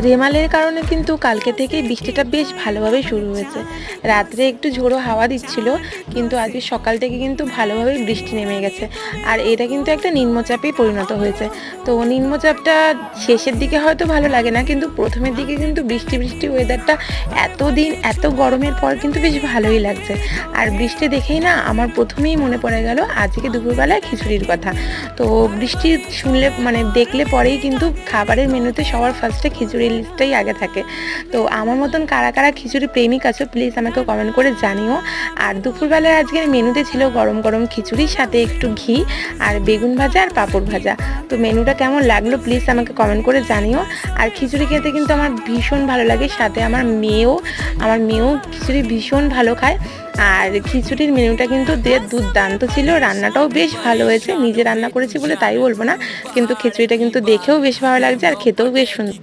রেমালের কারণে কিন্তু কালকে থেকেই বৃষ্টিটা বেশ ভালোভাবে শুরু হয়েছে। রাত্রে একটু ঝোড়ো হাওয়া দিচ্ছিল, কিন্তু আজকে সকাল থেকে কিন্তু ভালোভাবেই বৃষ্টি নেমে গেছে। আর এটা কিন্তু একটা নিম্নচাপেই পরিণত হয়েছে। তো নিম্নচাপটা শেষের দিকে হয়তো ভালো লাগে না, কিন্তু প্রথমের দিকে কিন্তু বৃষ্টি বৃষ্টি ওয়েদারটা এতদিন এত গরমের পর কিন্তু বেশ ভালোই লাগছে। আর বৃষ্টি দেখেই না আমার প্রথমেই মনে পড়ে গেল আজকে দুপুরবেলায় খিচুড়ির কথা। তো বৃষ্টি শুনলে মানে দেখলে পরেই কিন্তু খাবারের মেনুতে সবার ফার্স্টে খিচুড়ি লিস্টটাই আগে থাকে। তো আমার মতন কারা কারা খিচুড়ি প্রেমিক আছো প্লিজ আমাকে কমেন্ট করে জানিও। আর দুপুরবেলায় আজকের মেনুতে ছিল গরম গরম খিচুড়ির সাথে একটু ঘি আর বেগুন ভাজা আর পাঁপড় ভাজা। তো মেনুটা কেমন লাগলো প্লিজ আমাকে কমেন্ট করে জানিও। আর খিচুড়ি খেতে কিন্তু আমার ভীষণ ভালো লাগে, সাথে আমার মেয়েও খিচুড়ি ভীষণ ভালো খায়। আর খিচুড়ির মেনুটা কিন্তু দুর্দান্ত ছিল, রান্নাটাও বেশ ভালো হয়েছে। নিজে রান্না করেছি বলে তাই বলবো না, কিন্তু খিচুড়িটা কিন্তু দেখেও বেশ ভালো লাগছে আর খেতেও বেশ সুন্দর।